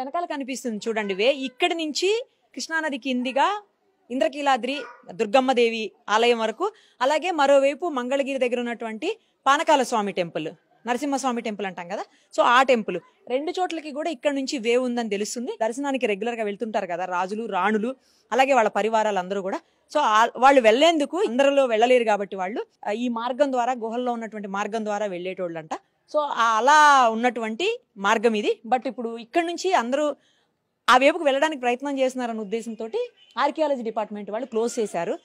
వెనకాల కనిపిస్తుంది చూడండి ఇక్కడి నుంచి కృష్ణానది కిందిగా ఇంద్రకీలాద్రి దుర్గమ్మదేవి ఆలయం వరకు, అలాగే మరోవైపు మంగళగిరి దగ్గర ఉన్నటువంటి పానకాల స్వామి టెంపుల్, నరసింహస్వామి టెంపుల్ అంటాం కదా, సో ఆ టెంపుల్ రెండు చోట్లకి కూడా ఇక్కడ నుంచి వే ఉందని తెలుస్తుంది. దర్శనానికి రెగ్యులర్ గా వెళ్తుంటారు కదా రాజులు రాణులు, అలాగే వాళ్ళ పరివారాలు అందరూ కూడా. సో వాళ్ళు వెళ్లేందుకు అందరిలో వెళ్ళలేరు కాబట్టి వాళ్ళు ఈ మార్గం ద్వారా, గుహల్లో ఉన్నటువంటి మార్గం ద్వారా వెళ్ళేటోళ్ళంట. సో అలా ఉన్నటువంటి మార్గం ఇది. బట్ ఇప్పుడు ఇక్కడ నుంచి అందరూ ఆ వైపుకు వెళ్ళడానికి ప్రయత్నం చేస్తున్నారన్న ఉద్దేశంతో ఆర్కియాలజీ డిపార్ట్మెంట్ వాళ్ళు క్లోజ్ చేశారు.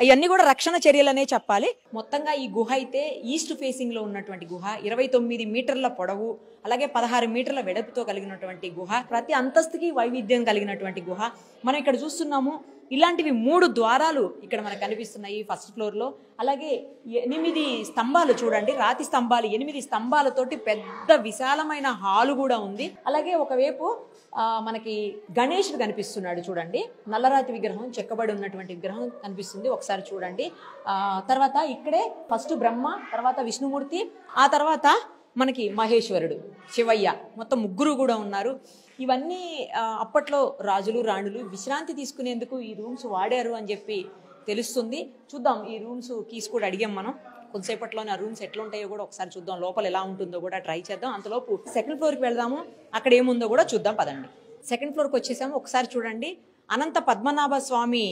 ఇవన్నీ కూడా రక్షణ చర్యలనే చెప్పాలి. మొత్తంగా ఈ గుహ అయితే ఈస్ట్ ఫేసింగ్ లో ఉన్నటువంటి గుహ, 29 మీటర్ల పొడవు, అలాగే 16 మీటర్ల వెడల్పుతో కలిగినటువంటి గుహ, ప్రతి అంతస్తుకి వైవిధ్యం కలిగినటువంటి గుహ. మనం ఇక్కడ చూస్తున్నాము ఇలాంటివి 3 ద్వారాలు ఇక్కడ మనకు కనిపిస్తున్నాయి ఫస్ట్ ఫ్లోర్ లో. అలాగే 8 స్తంభాలు చూడండి, రాతి స్తంభాలు, 8 స్తంభాలతోటి పెద్ద విశాలమైన హాలు కూడా ఉంది. అలాగే ఒకవైపు మనకి గణేశుడు కనిపిస్తున్నాడు చూడండి, నల్లరాతి విగ్రహం, చెక్కబడి ఉన్నటువంటి విగ్రహం కనిపిస్తుంది, ఒకసారి చూడండి. తర్వాత ఇక్కడే ఫస్ట్ బ్రహ్మ, తర్వాత విష్ణుమూర్తి, ఆ తర్వాత మనకి మహేశ్వరుడు, శివయ్య, మొత్తం 3 కూడా ఉన్నారు. ఇవన్నీ అప్పట్లో రాజులు రాణులు విశ్రాంతి తీసుకునేందుకు ఈ రూమ్స్ వాడారు అని చెప్పి తెలుస్తుంది. చూద్దాం, ఈ రూమ్స్ కీస్ కూడా అడిగాం మనం. కొంతసేపట్లోనే ఆ రూమ్స్ ఎట్లా ఉంటాయో కూడా ఒకసారి చూద్దాం, లోపల ఎలా ఉంటుందో కూడా ట్రై చేద్దాం. అంతలోపు సెకండ్ ఫ్లోర్కి వెళ్దాము, అక్కడ ఏముందో కూడా చూద్దాం పదండి. సెకండ్ ఫ్లోర్కి వచ్చేసాము. ఒకసారి చూడండి అనంత పద్మనాభ స్వామి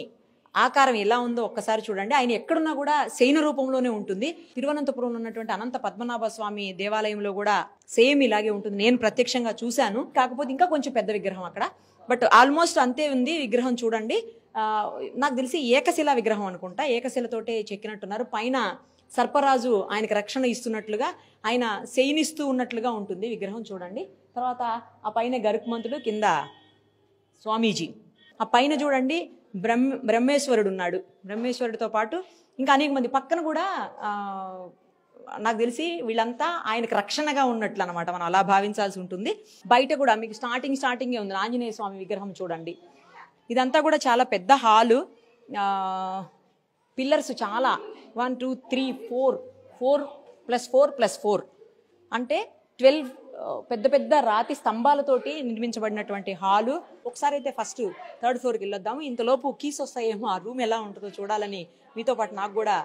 ఆకారం ఎలా ఉందో ఒక్కసారి చూడండి. ఆయన ఎక్కడున్నా కూడా శయన రూపంలోనే ఉంటుంది. తిరువనంతపురంలో ఉన్నటువంటి అనంత పద్మనాభ స్వామి దేవాలయంలో కూడా సేమ్ ఇలాగే ఉంటుంది. నేను ప్రత్యక్షంగా చూశాను, కాకపోతే ఇంకా కొంచెం పెద్ద విగ్రహం అక్కడ, బట్ ఆల్మోస్ట్ అంతే ఉంది విగ్రహం. చూడండి, నాకు తెలిసి ఏకశిలా విగ్రహం అనుకుంటా, ఏకశిలతోటే చెక్కినట్టున్నారు. పైన సర్పరాజు ఆయనకు రక్షణ ఇస్తున్నట్లుగా, ఆయన శయనిస్తూ ఉన్నట్లుగా ఉంటుంది విగ్రహం చూడండి. తర్వాత ఆ పైన గరుత్మంతుడు, కింద స్వామీజీ, ఆ పైన చూడండి బ్రహ్మేశ్వరుడు ఉన్నాడు. బ్రహ్మేశ్వరుడితో పాటు ఇంకా అనేక మంది పక్కన కూడా నాకు తెలిసి వీళ్ళంతా ఆయనకు రక్షణగా ఉన్నట్లు అనమాట, మనం అలా భావించాల్సి ఉంటుంది. బయట కూడా మీకు స్టార్టింగే ఉంది ఆంజనేయ స్వామి విగ్రహం చూడండి. ఇదంతా కూడా చాలా పెద్ద హాలు. పిల్లర్స్ చాలా 1 2 3 4 4+4+4 అంటే 12 పెద్ద పెద్ద రాతి స్తంభాలతోటి నిర్మించబడినటువంటి హాలు. ఒకసారి అయితే ఫస్ట్ థర్డ్ ఫ్లోర్కి వెళ్ళొద్దాము. ఇంతలోపు కీస్ వస్తాయేమో, ఆ రూమ్ ఎలా ఉంటుందో చూడాలని మీతో పాటు నాకు కూడా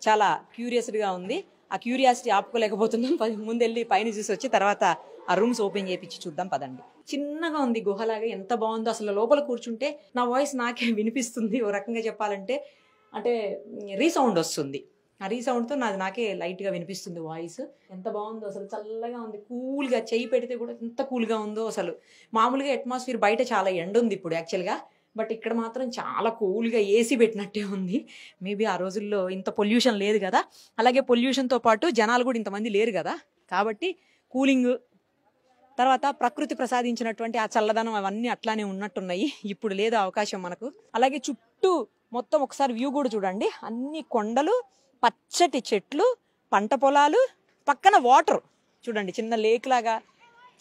చాలా క్యూరియస్గా ఉంది. ఆ క్యూరియాసిటీ ఆపుకోలేకపోతున్నాం. ముందెళ్ళి పైన చూసి వచ్చి తర్వాత ఆ రూమ్స్ ఓపెన్ చేయించి చూద్దాం పదండి. చిన్నగా ఉంది గుహలాగా, ఎంత బాగుందో అసలు. లోపల కూర్చుంటే నా వాయిస్ నాకే వినిపిస్తుంది. ఓ రకంగా చెప్పాలంటే అంటే రీసౌండ్ వస్తుంది. ఆ రీసౌండ్తో నాకే లైట్గా వినిపిస్తుంది వాయిస్. ఎంత బాగుందో అసలు, చల్లగా ఉంది, కూల్గా, చేయి పెడితే కూడా ఎంత కూల్గా ఉందో అసలు. మామూలుగా అట్మాస్ఫియర్ బయట చాలా ఎండ ఉంది ఇప్పుడు యాక్చువల్గా, బట్ ఇక్కడ మాత్రం చాలా కూల్గా ఏసీ పెట్టినట్టే ఉంది. మేబీ ఆ రోజుల్లో ఇంత పొల్యూషన్ లేదు కదా, అలాగే పొల్యూషన్తో పాటు జనాలు కూడా ఇంతమంది లేరు కదా, కాబట్టి కూలింగ్, తర్వాత ప్రకృతి ప్రసాదించినటువంటి ఆ చల్లదనం అవన్నీ అట్లానే ఉన్నట్టున్నాయి. ఇప్పుడు లేదు అవకాశం మనకు. అలాగే చుట్టూ మొత్తం ఒకసారి వ్యూ కూడా చూడండి, అన్ని కొండలు, పచ్చటి చెట్లు, పంట పొలాలు, పక్కన వాటర్ చూడండి, చిన్న లేక్ లాగా,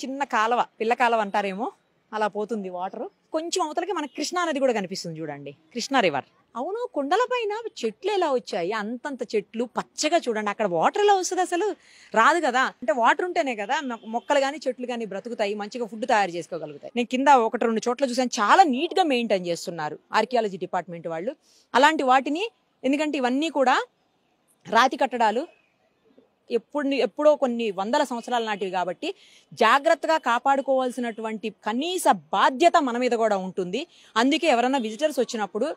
చిన్న కాలవ, పిల్ల కాలవ అంటారేమో, అలా పోతుంది వాటర్. కొంచెం అవతలకి మనకి కృష్ణానది కూడా కనిపిస్తుంది చూడండి, కృష్ణా రివర్. అవును, కొండల పైన చెట్లు ఎలా వచ్చాయి, అంతంత చెట్లు పచ్చగా చూడండి. అక్కడ వాటర్ ఎలా వస్తుంది అసలు, రాదు కదా. అంటే వాటర్ ఉంటేనే కదా మొక్కలు కానీ చెట్లు కానీ బ్రతుకుతాయి, మంచిగా ఫుడ్ తయారు చేసుకోగలుగుతాయి. నేను కింద 1-2 చోట్ల చూసాను, చాలా నీట్ గా మెయింటైన్ చేస్తున్నారు ఆర్కియాలజీ డిపార్ట్మెంట్ వాళ్ళు. అలాంటి వాటిని, ఎందుకంటే ఇవన్నీ కూడా రాతి కట్టడాలు, ఎప్పుడో కొన్ని వందల సంవత్సరాల నాటివి కాబట్టి జాగ్రత్తగా కాపాడుకోవాల్సినటువంటి కనీస బాధ్యత మన మీద కూడా ఉంటుంది. అందుకే ఎవరైనా విజిటర్స్ వచ్చినప్పుడు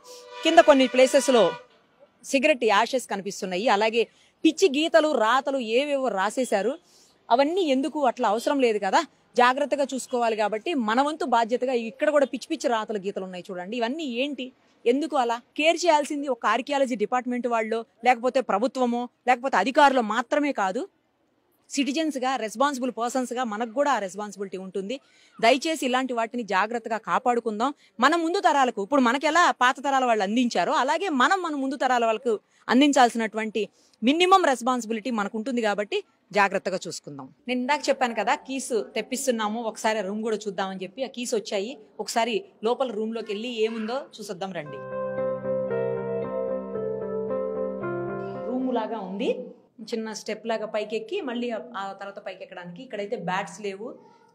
కింద కొన్ని ప్లేసెస్లో సిగరెట్ యాషెస్ కనిపిస్తున్నాయి, అలాగే పిచ్చి గీతలు, రాతలు ఏవేవో రాసేశారు. అవన్నీ ఎందుకు, అట్లా అవసరం లేదు కదా, జాగ్రత్తగా చూసుకోవాలి. కాబట్టి మన వంతు బాధ్యతగా ఇక్కడ కూడా పిచ్చి పిచ్చి రాతలు, గీతలు ఉన్నాయి చూడండి. ఇవన్నీ ఏంటి, ఎందుకు అలా కేర్ చేయాల్సింది ఒక ఆర్కియాలజీ డిపార్ట్మెంట్ వాళ్ళు, లేకపోతే ప్రభుత్వమో, లేకపోతే అధికారులు మాత్రమే కాదు. సిటిజన్స్గా, రెస్పాన్సిబుల్ పర్సన్స్గా మనకు కూడా ఆ రెస్పాన్సిబిలిటీ ఉంటుంది. దయచేసి ఇలాంటి వాటిని జాగ్రత్తగా కాపాడుకుందాం. మన ముందు తరాలకు, ఇప్పుడు మనకి ఎలా పాత తరాల వాళ్ళు అందించారో అలాగే మన ముందు తరాల వాళ్ళకు అందించాల్సినటువంటి మినిమం రెస్పాన్సిబిలిటీ మనకు ఉంటుంది. కాబట్టి జాగ్రత్తగా చూసుకుందాం. నేను ఇందాక చెప్పాను కదా కీస్ తెప్పిస్తున్నాము, ఒకసారి రూమ్ కూడా చూద్దామని చెప్పి. ఆ కీస్ వచ్చాయి, ఒకసారి లోపల రూమ్ లోకి వెళ్ళి ఏముందో చూసొద్దాం రండి. రూమ్ లాగా ఉంది, చిన్న స్టెప్ లాగా పైకి ఎక్కి మళ్ళీ ఆ తర్వాత పైకి ఎక్కడానికి. ఇక్కడైతే బ్యాట్స్ లేవు,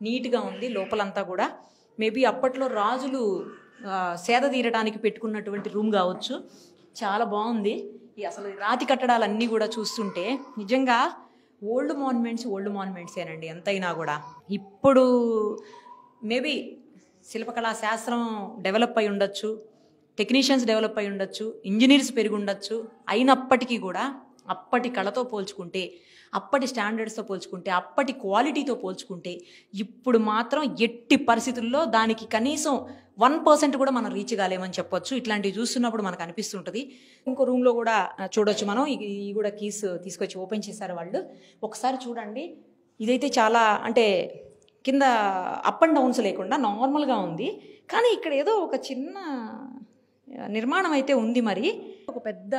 నీట్ గా ఉంది లోపలంతా కూడా. మేబీ అప్పట్లో రాజులు సేద తీరడానికి పెట్టుకున్నటువంటి రూమ్ కావచ్చు. చాలా బాగుంది. అసలు రాతి కట్టడాలన్నీ కూడా చూస్తుంటే నిజంగా ఓల్డ్ మాన్యుమెంట్సేనండి ఎంతైనా కూడా. ఇప్పుడు మేబీ శిల్పకళా శాస్త్రం డెవలప్ అయి ఉండొచ్చు, టెక్నీషియన్స్ డెవలప్ అయి ఉండొచ్చు, ఇంజనీర్స్ పెరిగి ఉండొచ్చు. అయినప్పటికీ కూడా అప్పటి కళతో పోల్చుకుంటే, అప్పటి స్టాండర్డ్స్తో పోల్చుకుంటే, అప్పటి క్వాలిటీతో పోల్చుకుంటే ఇప్పుడు మాత్రం ఎట్టి పరిస్థితుల్లో దానికి కనీసం 1% కూడా మనం రీచ్ కాలేమని చెప్పొచ్చు. ఇట్లాంటివి చూస్తున్నప్పుడు మనకు అనిపిస్తుంటుంది. ఇంకో రూమ్లో కూడా చూడొచ్చు మనం. ఈ కూడా కీస్ తీసుకొచ్చి ఓపెన్ చేశారు వాళ్ళు. ఒకసారి చూడండి. ఇదైతే చాలా అంటే కింద అప్ అండ్ డౌన్స్ లేకుండా నార్మల్గా ఉంది. కానీ ఇక్కడ ఏదో ఒక చిన్న నిర్మాణం అయితే ఉంది. మరి ఒక పెద్ద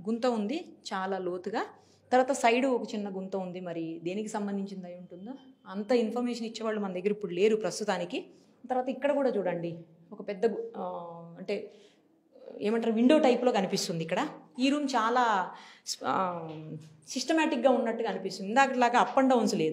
గుంత ఉంది చాలా లోతుగా. తర్వాత సైడు ఒక చిన్న గుంత ఉంది. మరి దేనికి సంబంధించింది అయి ఉంటుందో అంత ఇన్ఫర్మేషన్ ఇచ్చేవాళ్ళు మన దగ్గర ఇప్పుడు లేరు ప్రస్తుతానికి. తర్వాత ఇక్కడ కూడా చూడండి ఒక పెద్ద అంటే ఏమంటారు విండో టైప్లో కనిపిస్తుంది ఇక్కడ. ఈ రూమ్ చాలా సిస్టమేటిక్గా ఉన్నట్టుగా అనిపిస్తుంది. ఇందాకలాగా అప్ అండ్ డౌన్స్ లేదు.